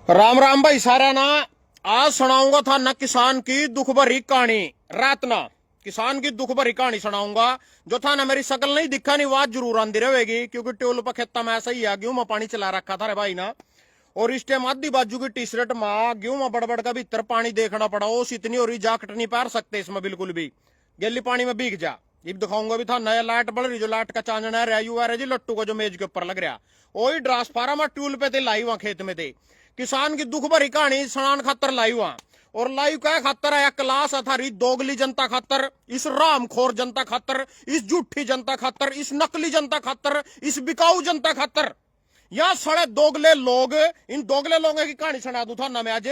राम राम भाई सारा ना। आज सुनाऊंगा था न किसान की दुख भरी कहानी। रात ना किसान की दुख भरी कहानी सुनाऊंगा। जो था ना मेरी शकल नहीं दिखा नहीं आवाज जरूर आंदी रहेगी क्योंकि ट्यूल पर खेता में ऐसा ही है। गेहूं में पानी चला रखा था रे भाई ना। और इस टाइम आधी बाजू की टी शर्ट में गेहूं में बड़बड़ का भीतर पानी देखना पड़ा। ओस इतनी और जाकट नहीं पार सकते इसमें बिल्कुल भी। गेली पानी में भीग जा। अब दिखाऊंगा भी था नया लाइट बढ़ रही जो लाइट का चांदना है यू है जी लट्टू को जो मेज के ऊपर लग रहा। वही ट्रांसफार्मर ट्यूल पे थे लाई वहां खेत में थे। किसान की दुख भरी कहानी सुनान खातर लाई वहां। और लाइव क्या खातर है क्लास अथारी दोगली जनता खातर, इस रामखोर जनता खातर, इस झूठी जनता खातर, इस नकली जनता खातर, इस बिकाऊ जनता खातर। यहां सड़े दोगले लोग, इन दोगले लोगों की कहानी सुना दू था ना मैं आज।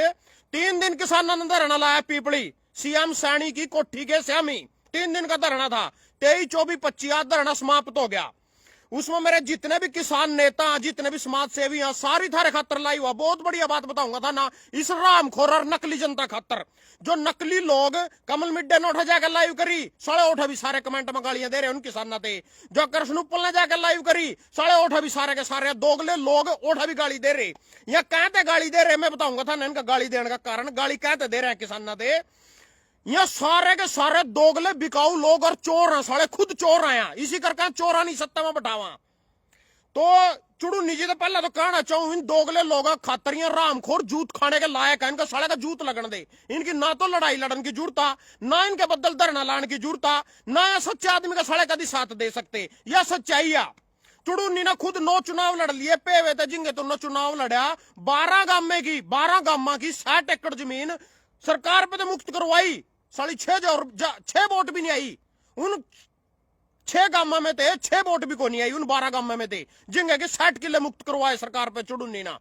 3 दिन किसानों ने धरना लाया पीपली सीएम सैनी की कोठी के श्यामी। 3 दिन का धरना था। 23, 24, 25 आज धरना समाप्त हो गया। उसमें मेरे जितने भी किसान नेता, जितने भी समाज सेवी हैं, सारी थारे खातर लाई हुआ। बहुत बढ़िया बात बताऊंगा था ना इस रामखोर और नकली जनता खातर। जो नकली लोग कमल मिड्डे ने उठा जाकर लाइव करी, साढ़े उठा भी सारे कमेंट में गालियां दे रहे उन किसाना थे। जो कृष्ण उपल ने जाकर लाइव करी, साढ़े उठा भी सारे के सारे दोगले लोग उठा भी गाली दे रहे। या कहते गाली दे रहे, मैं बताऊंगा था ना इनका गाली देने का कारण। गाली कहते दे रहे हैं किसाना थे। ये सारे के सारे दोगले बिकाऊ लोग और चोर हैं, साले खुद चोर आया। इसी करके चोरा नहीं सत्ता में बैठावा। तो चुड़ू निजी तो पहले तो कहना चाहूं इन दोगले लोगों खातर ये रामखोर जूत खाने के लायक है। इनका साले का जूत लगन दे। इनकी ना तो लड़ाई लड़न की जरूरत था, ना इनके बदल धरना लाने की जरूरत था, ना ये सच्चे आदमी का साले कभी साथ दे सकते। यह सच्चाई है। चुड़ूनी ने खुद 9 चुनाव लड़ लिए पेवे थे जिंगे तो 9 चुनाव लड़ा। 12 गामे की 12 गामा की 60 एकड़ जमीन सरकार पे तो मुक्त करवाई। साली 6 वोट भी नहीं आई उन 6 गामा में थे। 6 वोट भी को नहीं आई उन 12 गामा में थे जिंगे के 60 किले मुक्त करवाए सरकार पे चुड़ूनी ना।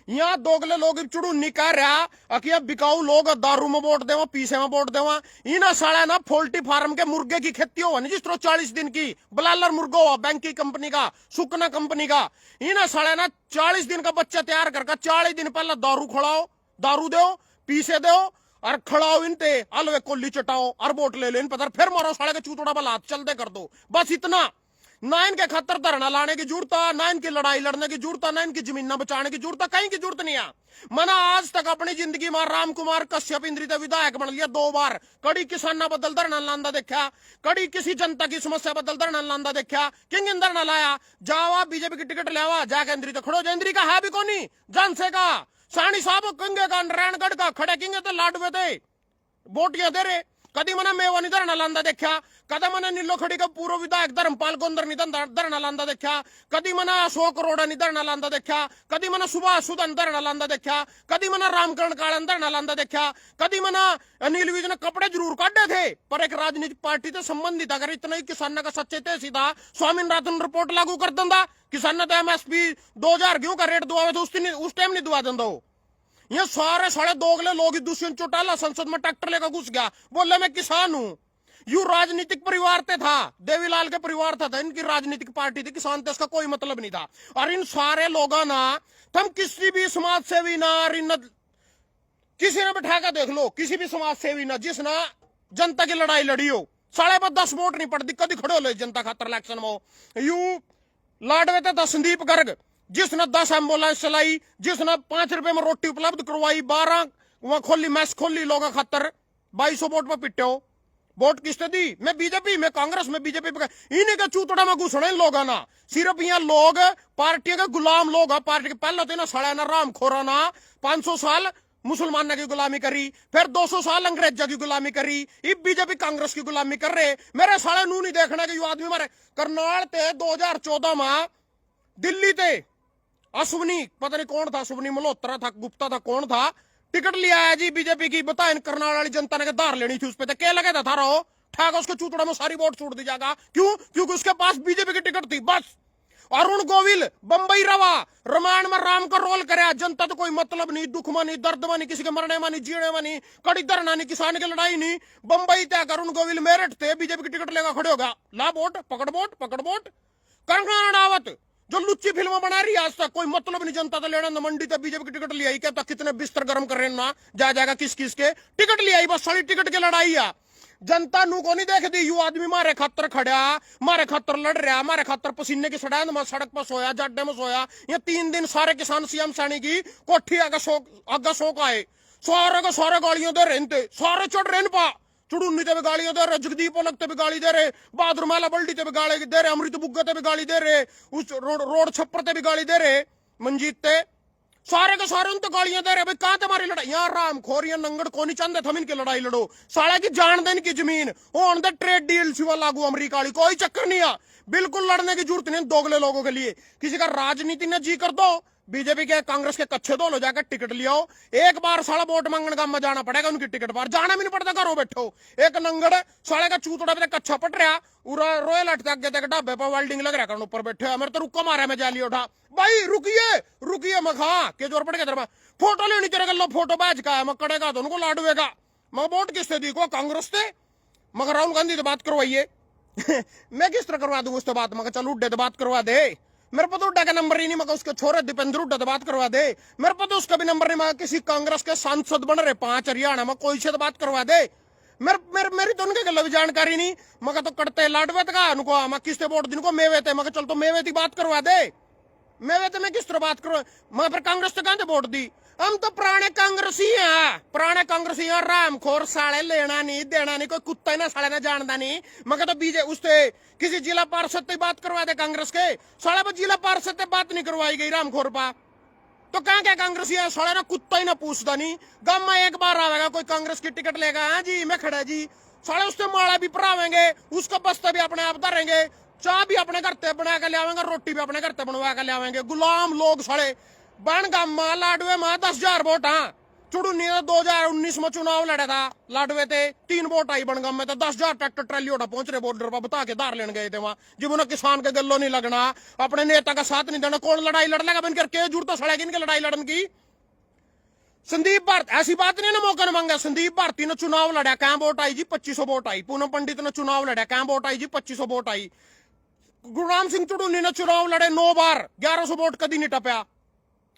यहाँ दोगले लोग चुड़ूनी कह रहा कि अब बिकाऊ लोग दारू में वोट देवा, पीसे में वोट देवा। इना साला ना पोल्ट्री फार्म के मुर्गे की खेती हो जिस तरह 40 दिन की बलालर मुर्गा हुआ बैंक की कंपनी का, सुकना कंपनी का। इना साला ना 40 दिन का बच्चा तैयार करके 40 दिन पहले दारू खड़ाओ, दारू दो, पीसे दो और खड़ाओ इनते अलवे कोली चटाओ और वोट ले लो इन पर, फिर मारो साले के चूतोड़ा वाला हाथ चलते कर दो। बस इतना। ना इनके खतर धरना लाने की जरूरत है, ना इनकी लड़ाई लड़ने की जरूरत है, ना इनकी जमीन बचाने की जरूरत है, कहीं की जरूरत नहीं है। मना आज तक अपनी जिंदगी में राम कुमार कश्यप इंद्रित विधायक बन लिया 2 बार। कड़ी किसाना बदल धरना लांदा देखा, कड़ी किसी जनता की समस्या बदल धरना लांदा देखा। किंग धरना लाया जावा बीजेपी की टिकट लिया जाके इंद्री तो खड़ो जा। इंद्री का है भी कोनी जान से का सानी साहब कंगे का नारायणगढ़ का खड़े किंगे तो लाडवे थे बोटियां दे रहे। कदी मना मेवानी धरना लांदा देखा, कदा मना नीलो खड़ी का पूर्व विधायक धर्मपाल गोंदर नि धरना लांदा देखा, कदी मना अशोक अरोड़ा नि धरना लांदा देखा, कदी मना सुभाष सुदन धरना लांदा देखा, कदी मना रामकरण कालन धरना लांदा देखा, कदी मना अनिल विज ने कपड़े जरूर काटे थे पर एक राजनीतिक पार्टी से संबंधित अगर इतना ही किसान का सच्चे थे सीधा स्वामीनाथन रिपोर्ट लागू कर देंदा। किसान तो एमएसपी 2000 गेहूं का रेट दुआ तो उस टाइम नहीं दुआ देंदा। ये सारे साढ़े दोगले लोग दुष्यंत चौटाला संसद में ट्रैक्टर लेकर घुस गया, बोले मैं किसान हूं। यू राजनीतिक परिवार ते था, देवीलाल के परिवार था इनकी राजनीतिक पार्टी थी, किसान ते इसका कोई मतलब नहीं था। और इन सारे लोगों ना तुम किसी भी समाज सेवी ना किसी ने बैठा कर देख लो, किसी भी समाज सेवी ना जिसना जनता की लड़ाई लड़ी हो, साढ़े पर 10 वोट नहीं पड़ती कभी खड़े हो लो जनता खातर इलेक्शन में। यू लाडवे थे संदीप गर्ग जिसने 10 एम्बुलेंस चलाई, जिसने 5 रुपए में रोटी उपलब्ध करवाई, 12 वहां खोली मैस खोली लोगों खातर। 2200 वोट पर पिटे हो। वोट किसने दी? मैं बीजेपी, मैं कांग्रेस, में बीजेपी। इन्हीं का चूतड़ा में घुसने लोग ना सिर्फ यहाँ लोग पार्टी के गुलाम लोग। पार्टी के पहले तो ना सड़ा ना राम खोरा ना 500 साल मुसलमानों की गुलामी करी, फिर 200 साल अंग्रेजों की गुलामी करी, अब बीजेपी कांग्रेस की गुलामी कर रहे। मेरे साले नू नहीं देखना कि यू आदमी मारे करनाल थे 2014 में दिल्ली थे अश्वनी, पता नहीं कौन था, अश्वनी मल्होत्रा था, गुप्ता था, कौन था, टिकट लिया है जी बीजेपी की। बताए करनाल वाली जनता ने धार लेनी थी उस पर, क्या लगा था रो ठाक उसके चूतड़ा में सारी वोट छूट दी जाएगा। क्यों? क्योंकि उसके पास बीजेपी की टिकट थी बस। अरुण गोविल बंबई रवा, रामायण में राम का रोल करे। जनता तो कोई मतलब नहीं, दुख में नहीं, दर्द में नहीं, किसी के मरने में नहीं, जीने में नहीं, कड़ी धरना नहीं, किसान की लड़ाई नहीं। बंबई तक अरुण गोविल मेरठ थे बीजेपी की टिकट लेकर खड़े होगा, ला वोट पकड़ वोट पकड़ वोट। कंगना रनावत जो लुच्ची फिल्म बना रही है आज तक कोई मतलब नहीं, जनता तो लेना न मंडी तक बीजेपी की टिकट ले आई। क्या कितने बिस्तर गर्म कर रहे हैं ना जा जाएगा किस किस के टिकट ले आई, बस सारी टिकट की लड़ाई है। जनता नू को नहीं देख दी। यू आदमी मारे खातर खड़ा, मारे खातर लड़ रहा, मारे खातर पसीने की सड़ैंद में सड़क पर सोया, जाड्डे में सोया। ये 3 दिन सारे किसान सीएम सैनी की कोठी आगे शोक आए, सारे के सारे गालियां दे रहे, सारे चढ़ रहे पा, चुड़ूनी ते भी गालियां दे रहे, जगदीप ओलक ते भी गाली दे रहे, बहादुर माला बल्डी ते भी गाली दे रहे, अमृत बुग्गा ते भी गाली दे रहे, उस रोड छप्पर ते भी गाली दे रहे, मंजीत ते सारे के सारे उन तो गालियां दे रहे। भाई कहां तुम्हारी लड़ाई? यहाँ राम खोरिया नंगड़ को नहीं चाहते थम इनकी लड़ाई लड़ो, साला की जान देने की जमीन ऑन द ट्रेड डील सिवा लागू अमरीका वाली, कोई चक्कर नहीं है, बिल्कुल लड़ने की जरूरत नहीं दोगले लोगों के लिए। किसी का राजनीति ने जी कर दो, बीजेपी के कांग्रेस के कच्चे दो लो, जाकर टिकट लियाओ, एक बार साला वोट मांगने का जाना पड़ेगा उनकी टिकट पर, जाना भी नहीं पड़ता, घरों बैठो। एक नंगड़ साले का चूतड़ा पे कच्चा पट रहा, रोयल हट तक गए ढाबे पर वेल्डिंग लग रहा ऊपर बैठे, मेरे तो रुका मारा, मैं जाली उठा, भाई रुकिए रुकिए, मैं खा के जोर पड़ गया, फोटो लेनी तेरे गलो, फोटो बैच का है, मैं कड़ेगा तो उनको लाडुएगा, मैं वोट किससे दी को? कांग्रेस से, मगर राहुल गांधी से बात करवाइए। मैं किस तरह करवा दूंगा उससे बात? मगर चल उड्डे तो बात करवा दे, मेरे को तो उड्डा का नंबर ही नहीं, मगर उसके छोरे दीपेंद्र उड्डा तो बात करवा दे, मेरे को तो उसका भी नंबर नहीं, मगर किसी कांग्रेस के सांसद बन रहे 5 हरियाणा में, कोई से तो बात करवा दे। मेरी तो उनके गल भी जानकारी नहीं, मगर तो कटते लाडवे का उनको, मैं किससे वोट दिन को मेवे थे, मगर चल तो मेवे थी बात करवा दे, मेवे तो मैं किस तरह बात करूं? मैं फिर कांग्रेस से कहां से वोट दी? हम तो पुराने कांग्रेसी हैं, पुराने कांग्रेसी हैं, रामखोर साले, लेना नहीं देना नहीं, कोई कुत्ता ही ना साले ना जानता नहीं, मगर तो बीजे उससे किसी जिला पार्षद से बात करवा दे कांग्रेस के, साले पर जिला पार्षद से बात नहीं करवाई गई रामखोर पा, तो कहां क्या कांग्रेसी है साले ना, कुत्ता ही ना पूछता नहीं। गांव में एक बार आवेगा कोई कांग्रेस की टिकट लेगा, हाँ जी मैं खड़ा जी, साले उससे माला भी भरावेंगे, उसका बस्ता भी अपने आप धरेंगे, चाह भी अपने घर ते बना के ले आवेंगे, रोटी भी अपने घर ते बनवा के ले आवेंगे, गुलाम लोग साले। बन गामा लाडवे में 10,000 वोट, हाँ चुड़ूनी 2019 में चुनाव लड़ा था, लाडवे थे 3 वोट आई, बनगाम में तो 10,000 ट्रैक्टर ट्रैली उठा पहुंच रहे बॉर्डर पर, बता के दार लेने गए थे वहां, जब उन्हें किसान के गल्लो नहीं लगना, अपने नेता का साथ नहीं देना, कौन लड़ाई लड़ लेगा बनकर के जरूरत सड़ेगी इनकी लड़ाई लड़ने की। संदीप भारती ऐसी बात नहीं ना, मौका नहीं मांगा, संदीप भारती ने चुनाव लड़ा, क्या वोट आई जी? 2500 वोट आई। पूनम पंडित ने चुनाव लड़ा, क्या वोट आई जी? 2500 वोट आई। गुरनाम सिंह चुड़ूनी ने चुनाव लड़े 9 बार, 1100 वोट कभी नहीं टपया।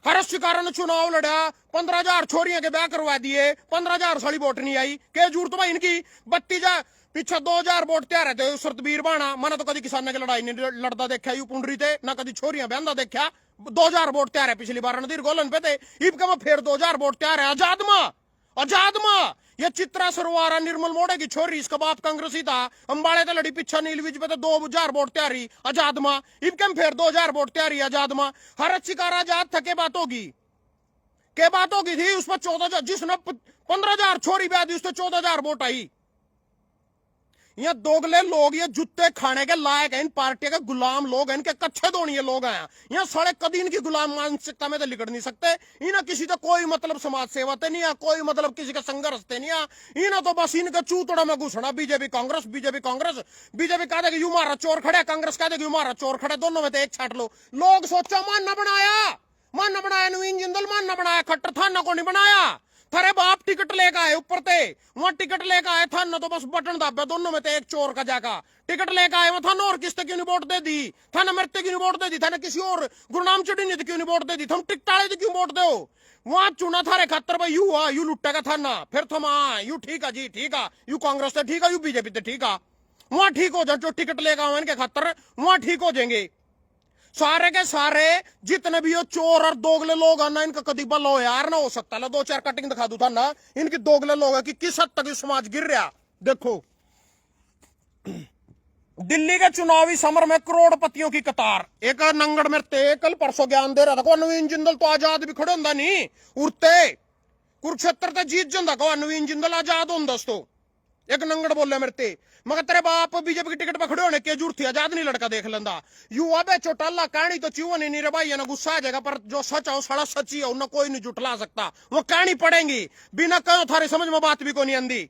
हर्ष शिकारा ने चुनाव लड़ा, 15,000 छोरियां के ब्याह करवा दिए, 15,000 साली वोट नहीं आई, क्या जरूरत भाई इनकी? 32,000 पीछे 2,000 वोट तैयार थे सरतबीर बाणा, मैंने तो कभी किसान की लड़ाई नहीं लड़ता देखा यू पुंडरी थे, ना कभी छोरियां बहनता देखा, 2,000 वोट तैयार है, पिछली बार रणधीर गोलन पे थे, इब का फिर 2,000 वोट तैयार है। आजाद मां ये चित्रा सरवारा निर्मल मोड़े की छोरी, इसका बाप कांग्रेसी था, अंबाड़े तो लड़ी पीछा नीलविज पे तो 2,000 वोट तैयारी आजाद मां, इब कम फिर 2,000 वोट तैयारी आजाद मां। हर शिकार आजाद था, के बात होगी, के बात होगी थी उस पर 14,000, जिसने 15,000 छोरी ब्याह दी उस पर 14,000 वोट आई। ये दोगले लोग ये जुत्ते खाने के लायक है, इन पार्टी के गुलाम लोग हैं, इनके कच्चे धोनी लोग हैं, यहाँ साढ़े कदी इनकी गुलाम मानसिकता में तो लिकड़ नहीं सकते। इन्हें किसी तो कोई मतलब समाज सेवा ते नहीं है, कोई मतलब किसी का संघर्ष ते नहीं है, इन्हें तो बस इनका चूतड़ा में घुसना, BJP Congress, BJP Congress, BJP कह देगी यू मारा चोर खड़ा, कांग्रेस कह देगी यू मारा चोर खड़ा, दोनों में तो एक छाट लो। लोग सोचा मानना बनाया नवीन जिंदल मानना बनाया, खट्टर थाना को नहीं बनाया, थारे बाप टिकट लेकर आए ऊपर थे, वहां टिकट लेकर आए था ना, तो बस बटन दाबे, दोनों में तो एक चोर का जाका टिकट लेकर आए, वहां थाना और किसते क्यों नहीं वोट दे दी, थाना मरते क्यों नहीं वोट दे दी, थाना किसी और गुरनाम चढ़ी नहीं क्यों नहीं वोट दे दी, थम टिकटाले थे क्यों वोट दो, वहां चुना थारे खातर भाई यू हुआ, यू लुट्टेगा थाना, फिर थम यू ठीक है जी ठीक है, यू कांग्रेस से ठीक है, यू बीजेपी से ठीक है, वहां ठीक हो जाए, जो टिकट लेकर आए इनके खातर वहां ठीक हो जाएंगे। सारे के सारे जितने भी ये चोर और दोगले लोग हैं ना, इनका कभी बल हो यार ना हो सकता। ला 2-4 कटिंग दिखा दू था ना, इनकी दोगले लोग है कि किस हद तक समाज गिर रहा। देखो दिल्ली के चुनावी समर में करोड़पतियों की कतार, एक नंगड़ में कल परसों ज्ञान दे रहा था, नवीन जिंदल तो आजाद भी खड़े होंगे नहीं, उड़ते कुरुक्षेत्र ते जीत जाता, को नवीन जिंदल आजाद हो दोस्तों, एक नंगड़ बोले मेरे, मगर तेरे बाप बीजेपी की टिकट पर खड़े होने की जरूरत थी, आजाद नहीं लड़का देख लेंदा। युवा बे चोटाला कहानी तो चीवन नहीं रे भाई, ना गुस्सा आ जाएगा, पर जो सच है वो सारा सच ही है, उन्हें कोई नहीं जुटला सकता, वो कहानी पढ़ेंगी बिना कहो थारे समझ में बात भी को नहीं आंदी।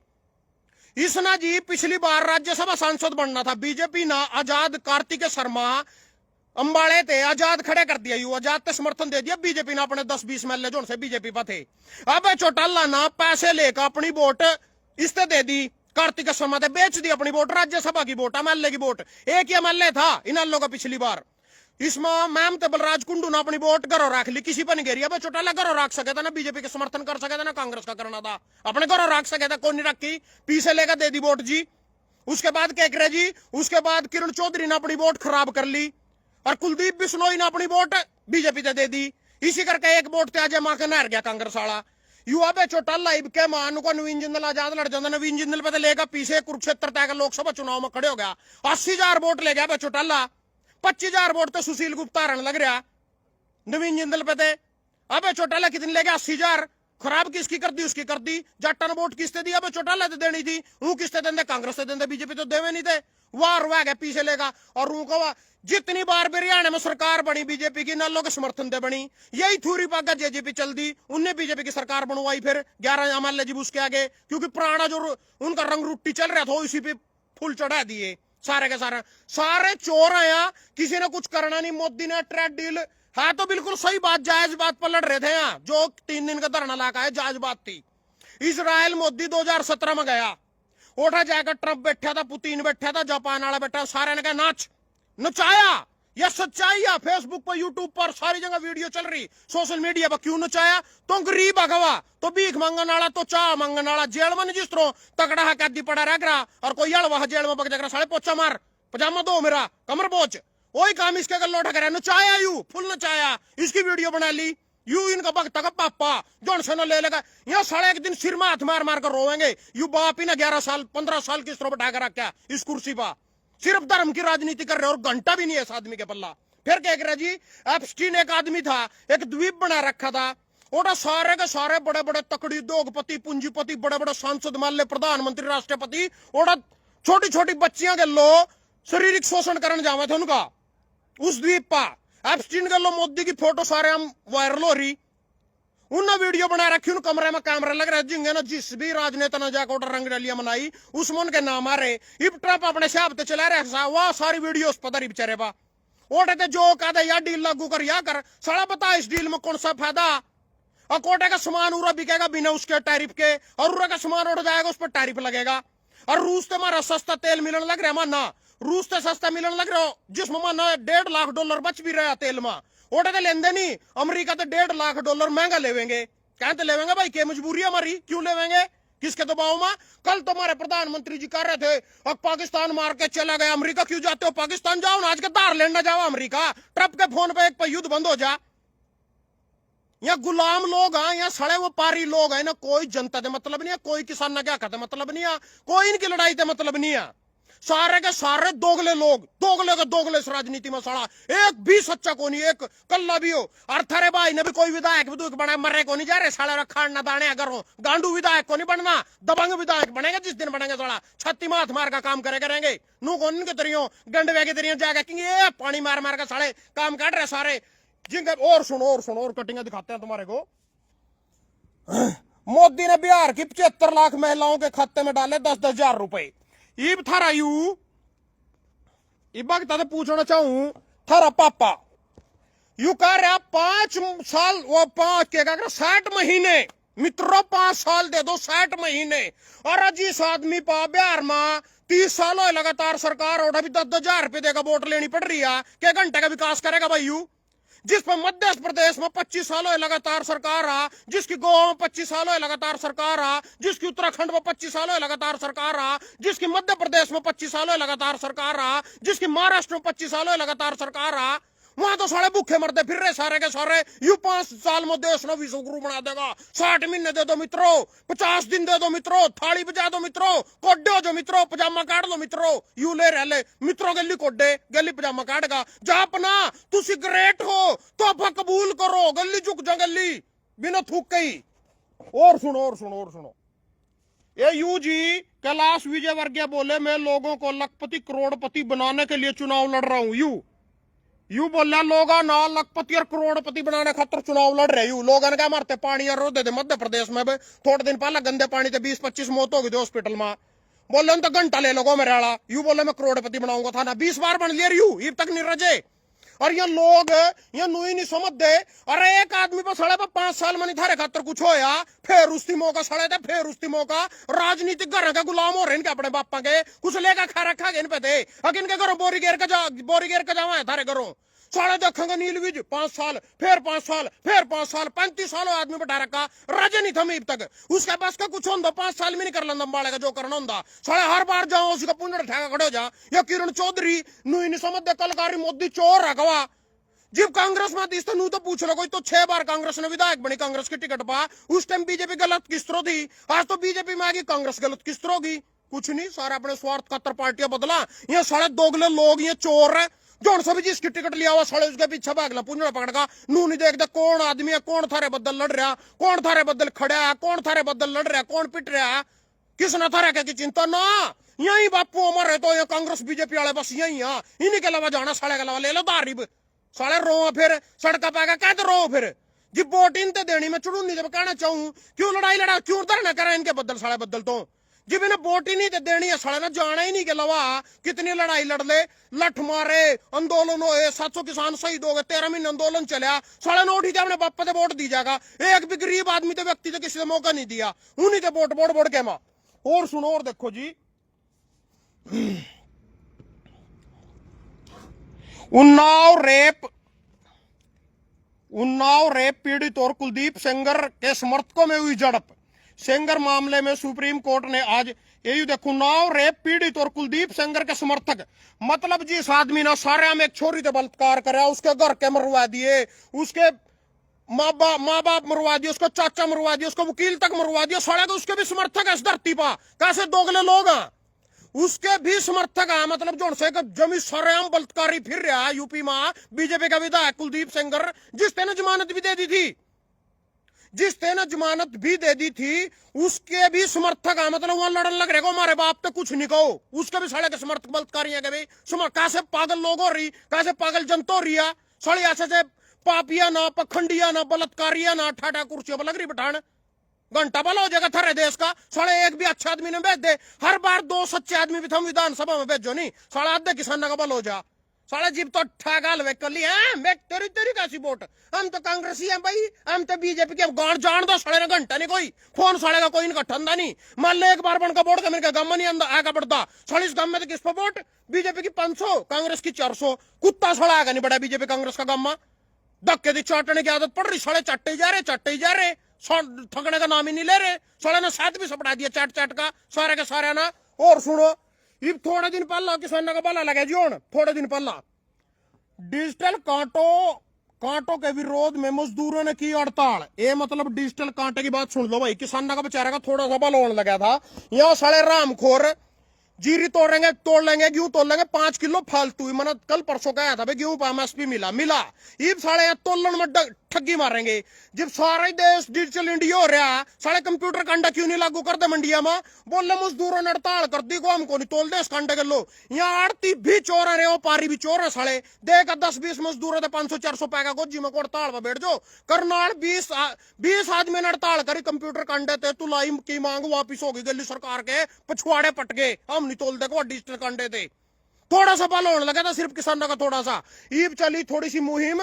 इसना जी पिछली बार राज्यसभा सांसद बनना था, बीजेपी ना आजाद कार्तिक शर्मा अंबाड़े थे, आजाद खड़े कर दिया, यू आजाद ते समर्थन दे दिया, बीजेपी ने अपने 10-20 एमएलए जो से बीजेपी पर थे, अब चोटाला ना पैसे लेकर अपनी वोट इससे दे दी, कार्तिक शर्मा ने बेच दी अपनी वोट, राज्यसभा की वोट, एमएलए की वोट, एक ही एमएलए था इन लोगों का पिछली बार, इसमें मैम ते बलराज कुंडू ने अपनी वोट घरों रख ली, किसी पर नहीं घेरी। अब चौटाला घरों रख सके था ना, बीजेपी के समर्थन कर सके था ना, कांग्रेस का करना था, अपने घरों रख सके था, कौन नहीं रखी, पीछे लेकर दे दी वोट जी। उसके बाद केकरे जी, उसके बाद किरण चौधरी ने अपनी वोट खराब कर ली और कुलदीप बिश्नोई ने अपनी वोट बीजेपी से दे दी। इसी करके एक वोट त्याजे मां के नहर गया कांग्रेस वाला। युवा पे चौटाला इब के मान को नवीन जिंदल आजाद लड़ जाता, नवीन जिंदल पे लेगा पीछे कुरुक्षेत्र तक लोकसभा चुनाव में खड़े हो गया, 80,000 वोट ले गया चौटाला। 25,000 वोट तो सुशील गुप्ता रण लग रहा नवीन जिंदल पे थे। अब चौटाला कितनी ले गया, 80,000। खराब किसकी कर दी, उसकी कर दी। जाटा ने वोट किसने दी, अब चौटाला तो देनी थी, वो किसने देंगे, कांग्रेस से देंगे, बीजेपी तो देवे नहीं थे। वार वाह गया पीछे लेगा। और उनको जितनी बार हरियाणा में सरकार बनी बीजेपी की, नालों के समर्थन से बनी, यही थूरी पागा जेजेपी चल दी, उनने बीजेपी की सरकार बनवाई फिर 11 एमएलए जी उसके आगे, क्योंकि पुराना जो उनका रंग रुट्टी चल रहा था इसी पे फुल चढ़ा दिए सारे के सारे चोर आया, किसी ने कुछ करना नहीं। मोदी ने ट्रेड डील है तो बिल्कुल सही बात, जायज बात पर लड़ रहे थे यहाँ, जो 3 दिन का धरना लाका है, जायज बात थी। इसराइल मोदी 2017 में गया, उठा जाकर ट्रंप बैठा था, पुतिन बैठा था, जापान वाला बैठा, सारे ने कहा नाच नचाया। यह सच्चाई है, फेसबुक पर, यूट्यूब पर, सारी जगह वीडियो चल रही, सोशल मीडिया पर। क्यों नचाया, तो गरीब अगवा, तो भीख मांगने वाला, तो चाह मांगने वाला, जेल में जिस तरह तकड़ा है कैदी पड़ा रह गया, और कोई अड़वा जेल में बग जाकर साले पोचा मार, पजामा दो मेरा, कमर पोच, वही काम इसके गल उठा कर नचाया, यू फुल नचाया, इसकी वीडियो बना ली। यू इनका भक्ता का पापा जॉनसन ले लेगा, यहाँ साढ़े एक दिन सिर में हाथ मार मार कर रोएंगे। यू बाप ही ने 11 साल 15 साल किस तरह बैठा कर रखा इस कुर्सी पर, सिर्फ धर्म की राजनीति कर रहे, और घंटा भी नहीं है इस आदमी के पल्ला। फिर क्या कह रहा जी, एप्स्टीन एक आदमी था, एक द्वीप बना रखा था, और सारे के सारे बड़े बड़े तकड़ी उद्योगपति, पूंजीपति, बड़े बड़े सांसद, मान ले प्रधानमंत्री, राष्ट्रपति, और छोटी छोटी बच्चियां के लो शारीरिक शोषण करने जावे थे उनका उस द्वीप पर। एप्स्टीन के लो मोदी की फोटो सारे हम वायरल हो रही, उन्होंने वीडियो बना रखी, उन कमरे में कैमरा लग रहा है, जिंगे ना जिस भी राजनेता ने जाकर रंग रलियां मनाई उसमें उनके नाम आ रहे। इब ट्रंप अपने हिसाब से चला रहे, वह सारी वीडियो पता नहीं बेचारे बा ओटे थे, जो कहते या डील लागू कर या कर, साला बता इस डील में कौन सा फायदा। और कोटे का सामान उरा बिकेगा बिना उसके टैरिफ के, और उरा का सामान उड़ जाएगा उस पर टैरिफ लगेगा। और रूस से हमारा सस्ता तेल मिलने लग रहा है, माना रूस से सस्ता मिलने लग रहा हो, जिसमें माना $1.5 लाख बच भी रहा तेल में, ओटे तो लेंदे नहीं। अमेरिका तो $1.5 लाख महंगा लेवेंगे, कहते लेवेंगे भाई, क्या मजबूरी हमारी, क्यों लेवेंगे, किसके दबाव में। कल तो हमारे प्रधानमंत्री जी कह रहे थे, अब पाकिस्तान मार के चला गया, अमेरिका क्यों जाते हो, पाकिस्तान जाओ ना, आज के दार लेना जाओ अमेरिका, ट्रंप के फोन पे एक पर युद्ध बंद हो जा। यहाँ गुलाम लोग हैं, यहाँ सड़े व्यापारी लोग हैं ना, कोई जनता से मतलब नहीं है, कोई किसान क्या कहते मतलब नहीं है, कोई इनकी लड़ाई से मतलब नहीं है। सारे के सारे दोगले लोग, दोगले के दोगले इस राजनीति में सड़ा, एक भी सच्चा को नहीं, एक कल्ला भी हो। और थारे भाई ने भी कोई विधायक विधुक बना, मरे को नहीं जा रहे साले, रखा ना दाने अगर हो, गांडू विधायक को नहीं बनना, दबंग विधायक बनेगा जिस दिन बनेंगे, साला छत्ती माथ मार का काम करे करेंगे, नू को इनके तरियों गंडवे के तरियों जाएगा, क्योंकि ये पानी मार मार का साले काम काट रहे सारे जिनके। और सुनो और कटिंग दिखाते हैं तुम्हारे को। मोदी ने बिहार की 75 लाख महिलाओं के खाते में डाले 10-10 हजार रुपए। इब थारा यू इबा तो पूछना चाहूं, थारा पापा यू कह रहा 5 साल, वो 5 के 60 महीने मित्रों, 5 साल दे दो, 60 महीने। और आज इस आदमी पा बिहार में 30 साल हो लगातार सरकार, और अभी 10-10 हजार रुपए देगा वोट लेनी पड़ रही है, क्या घंटे का विकास करेगा भाई यू। जिस पर मध्य प्रदेश में 25 साल हो लगातार सरकार आ, जिसकी गोवा में 25 साल हो लगातार सरकार आ, जिसकी उत्तराखंड में 25 साल हो लगातार सरकार आ, जिसकी मध्य प्रदेश में 25 साल हो लगातार सरकार आ, जिसकी महाराष्ट्र में 25 साल हो लगातार सरकार आ, वहां तो सारे भूखे मरते फिर रहे सारे के सारे। यू 5 साल में देश ने विश्व गुरु बना देगा। 60 महीने दे दो मित्रों, 50 दिन दे दो मित्रों, थाली बजा दो मित्रों, कोड्डे जो मित्रों, पजामा काट लो मित्रों, यू ले रहे मित्रों, गली कोड्डे गली पजामा काटेगा। जा अपना तू सिगरेट हो तो कबूल करो, गली झुक जा गली बिना थूक गई। और सुनो ये यू जी कैलाश विजयवर्गीय बोले, मैं लोगों को लखपति करोड़पति बनाने के लिए चुनाव लड़ रहा हूं। यू बोला लोग ना लखपति और करोड़पति बनाने खातर चुनाव लड़ रहे। यू लोगों ने क्या मारते पानी और रोदे थे मध्य प्रदेश में थोड़े दिन पहले गंदे पानी से 20-25 मौत हो गई थी हॉस्पिटल में। बोले तो घंटा ले लोगो मेरे आला। यू बोले मैं करोड़पति बनाऊंगा था ना, 20 बार बन लिया यू, अब तक नहीं रजे। और ये लोग ये नुई नहीं समझ दे। अरे एक आदमी पर सड़े पर 5 साल में नहीं थारे खातर कुछ होया, फिर उसकी मौका सड़े थे, फिर उसकी मौका राजनीतिक घर के गुलाम हो रहे इनके अपने बापा के, कुछ लेकर खा रखा इन पे थे। अगर इनके घरों बोरी गेर के जावा है थारे घरों, साले देखेंगे नीलविज 5 साल, फिर 5 साल, फिर 5 साल, 35 साल आदमी बैठा रखा, राजा नहीं था मीब तक, उसके पास का कुछ होंगे 5 साल में नहीं कर लेंदा बाड़े का जो करना होंगे। साले हर बार जाओ उसका पुंजड़ ठेका खड़े हो जा, या किरण चौधरी नु नहीं समझते कलकारी मोदी चोर रखवा। जब कांग्रेस में दिस तो पूछ लो, कोई तो 6 बार कांग्रेस ने विधायक बनी कांग्रेस की टिकट पा, उस टाइम बीजेपी गलत किस तरह थी, आज तो बीजेपी में आ गई कांग्रेस गलत किस तरह होगी? कुछ नहीं, सारा अपने स्वार्थ खातर पार्टियां बदला। ये साले दोगले लोग, ये चोर है, जो सभी जिसकी टिकट लिया हुआ साले उसके पीछे भागला पुंजड़ा पकड़ का, नू नहीं देखते कौन आदमी है, कौन थारे बदल लड़ रहा, कौन थारे बदल खड़ा है, कौन थारे बदल लड़ रहा, कौन पिट रहा, किसने थारे की चिंता ना। यही बापू हमारे तो ये कांग्रेस बीजेपी वाले बस यही है, इन्हीं के अलावा जाना साले के अलावा ले लो दारिब साले रो फिर सड़क पाएगा कह तो रो फिर जी वोट इन देनी। मैं चुड़ूनी जब कहना चाहूं क्यों लड़ाई लड़ा क्यों धरना करें इनके बदल साले बदल तो जब इन्हें वोट ही नहीं देनी है साले ना जाना ही नहीं के अलावा कितनी लड़ाई लड़ ले, लठ मारे, आंदोलन हुए, 700 किसान शहीद हो गए, 13 महीने आंदोलन चलिया, साले नोट ही अपने बापा से वोट दी जाएगा। एक भी गरीब आदमी तो व्यक्ति तो किसी ने मौका नहीं दिया, उन्हीं से वोट वोट वोट के मां। और सुनो और देखो जी, उन्नाव रेप पीड़ित और कुलदीप सेंगर के समर्थकों में हुई झड़प। सेंगर मामले में सुप्रीम कोर्ट ने आज यही देखो, उन्नाव रेप पीड़ित और कुलदीप सेंगर के समर्थक, मतलब जिस आदमी ने सारे में एक छोरी से बलात्कार कराया, उसके घर के मरवा दिए, उसके माँ बाप मरवा दिए, उसका चाचा मरवा दिया, उसका वकील तक मरवा दिया, साले को उसके भी समर्थक है इस धरती पर। कैसे दोगले लोग हैं, उसके भी समर्थक है, मतलब जो से जमी सरेआम बलात्कारी फिर रहा है यूपी में बीजेपी का विधायक कुलदीप सेंगर, जिसने ने जमानत भी दे दी थी, जिसने जमानत भी दे दी थी, उसके भी समर्थक है, मतलब वहां लड़न लग रहे हमारे बाप पे कुछ नहीं कहो, उसके भी साले के समर्थक बलात्कारी है। कैसे पागल लोग हो रही, कैसे पागल जनता हो रही है, साले ऐसे से पापिया ना, पखंडिया ना, बलात्कारिया ना, ठाठा कुर्सियों पर लग रही बैठान, घंटा भला हो जाएगा थारे देश का। साले एक भी अच्छा आदमी ने भेज दे, हर बार 2 सच्चे आदमी भी हम विधानसभा में भेजो नहीं, साला आधे किसान का भला हो जा। साला जीप तो ठगाल वे कर ली है, मैं तेरी तेरी कैसी वोट, हम तो कांग्रेसी हैं भाई, हम तो बीजेपी के गांड जान दो, साले ने घंटा नहीं कोई फोन साले का कोई इनका ठंडा नहीं, मान ले एक बार बनका वोट का मेरे गम नहीं आगा बढ़ता, साले इस गम में तो किस पर वोट, बीजेपी की 500 कांग्रेस की 400, कुत्ता साला आगा नहीं बढ़ा बीजेपी कांग्रेस का गम, धक्के दी चाटने की आदत पड़ रही, साले चट्टे ही जा रहे, थकने का नाम ही नहीं ले रहे, साले ने साथ भी सपड़ा दिया चाट का सारे के सारे ना। और सुनो, ये थोड़े दिन पहला किसानों का भला लगे जी, थोड़े दिन पहला डिजिटल कांटों के विरोध में मजदूरों ने की हड़ताल। ये मतलब डिजिटल कांटे की बात सुन लो भाई, किसानों का बेचारा का थोड़ा सा भला होने लगा था, यहाँ साले रामखोर जीरी तोड़ लेंगे गेहूं तोड़ लेंगे 5 किलो फालतू, मैंने कल परसों कहा था भाई गेहूं पर एमएसपी मिला ये साले तोलन में ठगी मारेंगे। जब सारा देश डिजिटल इंडिया हो रहा, साले कंप्यूटर कंडा क्यों नहीं लागू कर दे मंडिया में, बोले मजदूरों ने हड़ताल कर दी को हमको नहीं तोल दे इस कंडे के लो, यहाँ आड़ती भी चोर है, व्यापारी भी चोर है, साले देख 10-20 मजदूर है 500-400 पैका गोजी में हड़ताल पर बैठ जाओ। करनाल 20 आदमी ने हड़ताल करी कंप्यूटर कंडे थे, तुलाई की मांग वापिस होगी दिल्ली सरकार के पछुआड़े पट गए, हम नहीं तोल देखो डिजिटल कंडे थे। थोड़ा सा बल होने लगा था सिर्फ किसानों का, थोड़ा सा ईब चली थोड़ी सी मुहिम,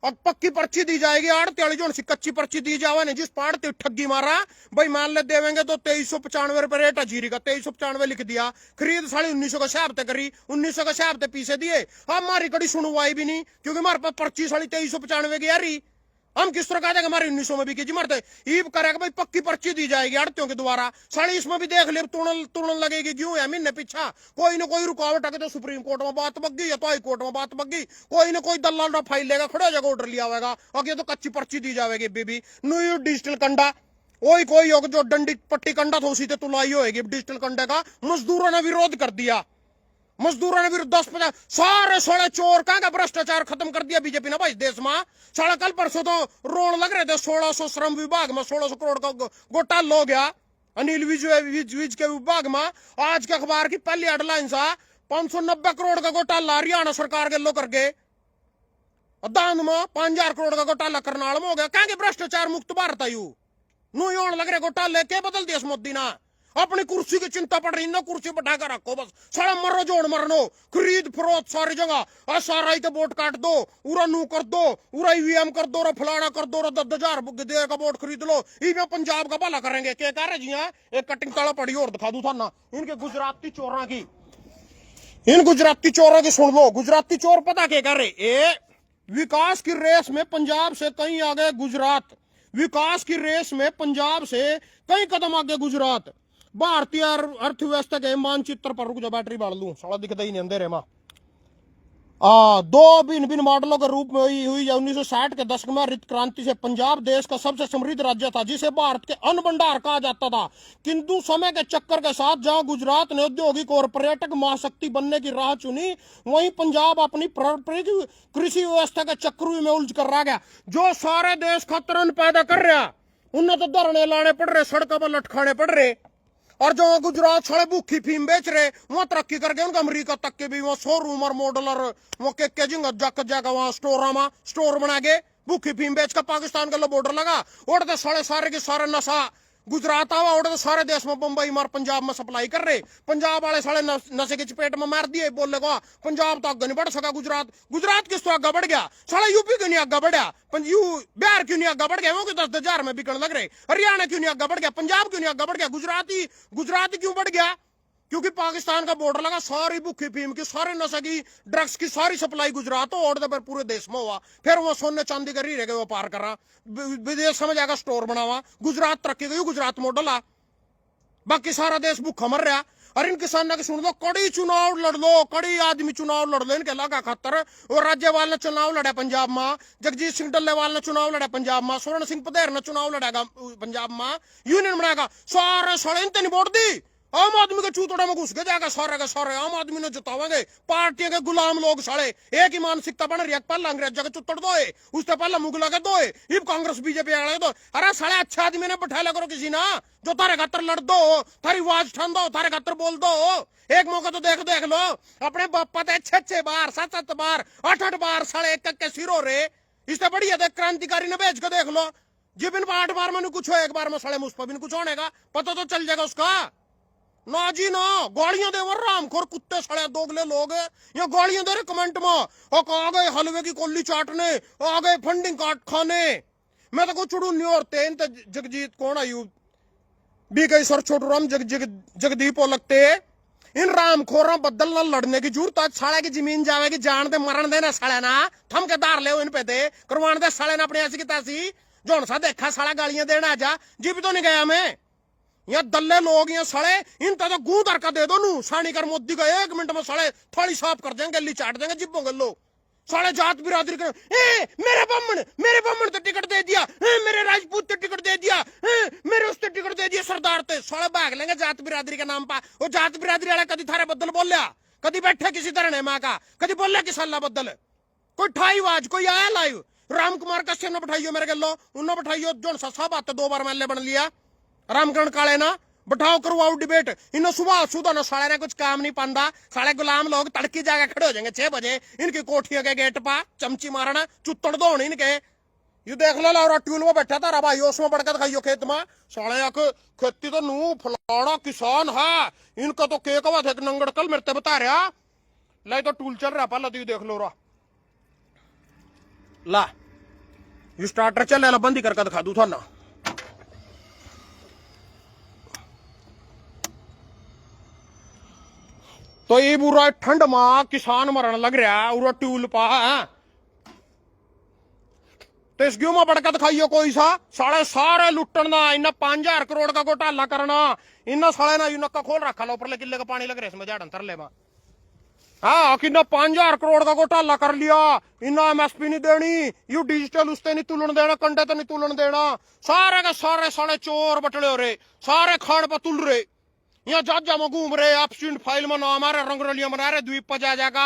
और पक्की पर्ची दी जाएगी, आड़ती वाली जो कच्ची पर्ची दी जावा ने, जिस पाड़ ते ठगी मारा भाई मान ले देवेंगे तो 2395 रुपए रेट है जीरी का, 2395 लिख दिया, खरीद साढ़े 1900 का हिसाब ते करी, 1900 का हिसाब ते पीछे दिए, हमारी कड़ी सुनवाई भी नहीं, क्योंकि हमारे पास पर्ची साढ़े 2395 की आ रही, हम किस तरह कह देंगे हमारे 1900 में बिकी जी मरते ईब करेगा भाई, पक्की पर्ची दी जाएगी आड़तियों के द्वारा, साड़ी इसमें भी देख ले तुड़न लगेगी क्यों है महीने पीछा, कोई ना कोई रुकावट आगे तो सुप्रीम कोर्ट में बात बग गई या तो हाई कोर्ट में बात बग गई, कोई ना कोई दलाल फाइल लेगा खड़ा हो जाएगा ऑर्डर लिया होगा, और ये तो कच्ची पर्ची दी जाएगी बेबी न्यू डिजिटल कंडा, कोई होगा जो डंडी पट्टी कंडा था उसी से तुलाई होगी डिजिटल कंडे का। मजदूरों ने विरोध कर दिया, मजदूरों ने भी 10-50 सारे सोलह चोर कहां का भ्रष्टाचार खत्म कर दिया बीजेपी ने भाई देश में। साढ़े कल परसों तो रोन लग रहे थे 1600 श्रम विभाग में 1600 करोड़ का घोटाला हो गया अनिल विज के विभाग में। आज के अखबार की पहली हेडलाइन सा 590 करोड़ का घोटाला हरियाणा सरकार के लो कर गए, दान में 5000 करोड़ का घोटाला करनाल में हो गया। कहेंगे भ्रष्टाचार मुक्त भारत आयु नू योन लग रहे घोटाले के बदल दिया मोदी ना, अपनी कुर्सी की चिंता पड़ रही ना, कुर्सी बैठा कर रखो बस, सारा मरो जोड़ मरनो, खरीद फरोख्त सारी जगह, सारा ही तो वोट काट दो, उरा नू कर दो, उरा ईवीएम कर दो, फलाना कर दो, 10,000 दे का वोट खरीद लो, इवें पंजाब का भला करेंगे। क्या कह रहे जी हैं, एक कटिंग तला पड़ी और दिखा दू था ना इनके गुजराती चोरों की, इन गुजराती चोरों की सुन लो, गुजराती चोर पता क्या कर रहे, विकास की रेस में पंजाब से कहीं आगे गुजरात, विकास की रेस में पंजाब से कई कदम आगे गुजरात। भारतीय अर्थव्यवस्था के मानचित्र पर, रुक जा बैटरी बाढ़ लूं, साला दिखता ही नहीं अंधेरे में। दो भिन्न भिन्न मॉडलों के रूप में हुई 1960 के दशक में हरित क्रांति से पंजाब देश का सबसे समृद्ध राज्य था, जिसे भारत के अन्न भंडार कहा जाता था। किंतु समय के चक्कर के साथ जहां गुजरात ने औद्योगिक और पर्यटक महाशक्ति बनने की राह चुनी, वहीं पंजाब अपनी पारंपरिक कृषि व्यवस्था के चक्रव्यूह में उलझ कर रह गया। जो सारे देश खातर अन्न पैदा कर रहा, उन्हें तो धरने लाने पड़ रहे, सड़कों पर लटकाने पड़ रहे। और जो गुजरात साले भूखी फीम बेच रहे, वहां तरक्की करके उनका अमेरिका तक के भी वहां शोरूम और मॉडल और वो के जिंगा जाकर वहां स्टोर बना के भूखी फीम बेच कर पाकिस्तान का बॉर्डर लगा। उड़ते सारे के सारे नशा गुजरात आवा, उड़ते सारे देश में बंबई मार पंजाब में सप्लाई कर रहे। पंजाब वाले साले नशे की चपेट में मार दिए, बोले को पंजाब तो आगे नहीं बढ़ सका। गुजरात किस तो आगे बढ़ गया, साले यूपी क्यों नहीं आगे बढ़ा, बिहार क्यों नहीं आगे बढ़ गया, वो 10,000 में बिकने लग रहे। हरियाणा क्यों नहीं आगे बढ़ गया, पंजाब क्यों नहीं आगे बढ़ गया, गुजराती क्यों बढ़ गया? क्योंकि पाकिस्तान का बॉर्डर लगा, सारी भूखी फीम की, सारे नशे की, ड्रग्स की सारी सप्लाई गुजरात हो और पर पूरे देश में हुआ। फिर वो सोने चांदी का हीरे के व्यापार करा, विदेश में जाकर स्टोर बनावा। गुजरात तरक्की गई, गुजरात मॉडल आ, बाकी सारा देश भूखा मर रहा। और इन किसानों के सुन लो, कड़ी चुनाव लड़ लो, कड़ी आदमी चुनाव लड़ लो इनके इलाका खातर। और राज्यपाल ने चुनाव लड़ा पंजाब में, जगजीत सिंह डल्लेवाल ने चुनाव लड़ा पंजाब में, स्वर्ण सिंह पदेर ने चुनाव लड़ेगा पंजाब में, यूनियन बनाएगा। सारे साले इनते नहीं वोट दी, आम आदमी के चूतड़े में घुस के जाएगा, सारे के सारे आम आदमी ने जितावेंगे। पार्टियों के गुलाम लोग साले, एक ही मानसिकता बन रही है, पहले अंग्रेजों के चुतड़ दोए, उससे पहले मुगलों के दोए, अब कांग्रेस बीजेपी वाले दो। अरे साले अच्छा आदमी ने बैठा ला करो किसी ना, जो तारे खातर लड़ दो, थारी आवाज ठान दो, थारे खातर बोल दो। एक मौका तो देख लो, अपने बापा ते 6 बार 7 बार 8 बार साले एक के सिर हो रहे। इससे बढ़िया देख क्रांतिकारी ने भेज के देख लो, जिब इन 8 बार में कुछ हो, एक बार में साले मुझ पर भी कुछ होने का पता तो चल जाएगा उसका। ना जी ना, गालियां दे रामखोर कुत्ते साले दोगले लोग, या गालियां दे रहे कमेंट में, और आ गए हलवे की कोली चाटने, आ गए फंडिंग काट खाने। मैं तो कुछ चुड़ू नहीं औरते इन जगजीत कौन आयु भी गई सर छोटू राम जगदीप लगते। इन रामखोर बदल न लड़ने की जरूरत, आज साले की जमीन जावेगी, जान दे मरण देना साले ना, थम के दार ले इन पे दे करवान दे साले ना अपने ऐसी की तैसी। जोन सा देखा साला गालियां देना जा, जीप तो नहीं गया मैं। यहाँ दल्ले लोग यहाँ साले इन तो गूं धर का दे दो नू, सानी कर मोदी का 1 मिनट में साले थाली साफ कर देंगे, गली चाट देंगे, जिब्बों गल्लो साले जात बिरादरी कर। मेरे बम्मन तो टिकट दे दिया, मेरे राजपूत तो टिकट दे दिया, मेरे उससे टिकट दे दिया, सरदार ते साले भाग लेंगे जात बिरादरी के नाम पर। वो जात बिरादरी वाला कभी थारे बदल बोल लिया, कभी बैठे किसी धरने माँ का, कभी बोले किस अल्लाह बदल, कोई ठाई आवाज कोई आया लाइव। राम कुमार कश्यप ने बैठाइयो मेरे गलो, उन्होंने बैठाइयो जो सा बात 2 बार मैंने बन लिया। रामकरण काले ना बैठाओ करवाओ डिबेट, इन्हें सुबह सुधा ना साले ने कुछ काम नहीं पांदा। साले गुलाम लोग तड़की जाके खड़े हो जाएंगे 6 बजे इनकी कोठियों के गेट पर, चमची मारना चुत्तड़ दो इनके। ये देख लो लाउरा ट्यूल में बैठा था भाई, उसमें बढ़कर दिखाइयो खेत में साले आके खेती तो नू फलाना किसान है, इनका तो केक हुआ था नंगड़ कल मेरे बता रहा ला, तो टूल चल रहा पहले तो देख लो रा ला, ये स्टार्टर चल बंद ही करके दिखा दू था ना। तो ये बुरा ठंड में किसान मरण लग रहा उरा ट्यूल पा है, तो इस क्यों में बढ़कर दिखाइयो कोई सा साले सारे लुटना, इन्हें 5,000 करोड़ का घोटाला करना, इन्हें साले ना नक्का खोल रखा ला, ऊपर किले का पानी लग रहा है इसमें झाड़न तरले में। हाँ कि 5,000 करोड़ का घोटाला कर लिया, इन्हें MSP नहीं देनी, यू डिजिटल उससे नहीं तुलन देना, कंडे तो नहीं तुलन देना, सारे के सारे साले चोर बटले हो रहे, सारे खाड़ पर तुल रहे, यहाँ जज में घूम रहे, एब्सेंट फाइल में नाम आ रहे, रंगरलियां बना रहे, द्वीप पर जा जाएगा।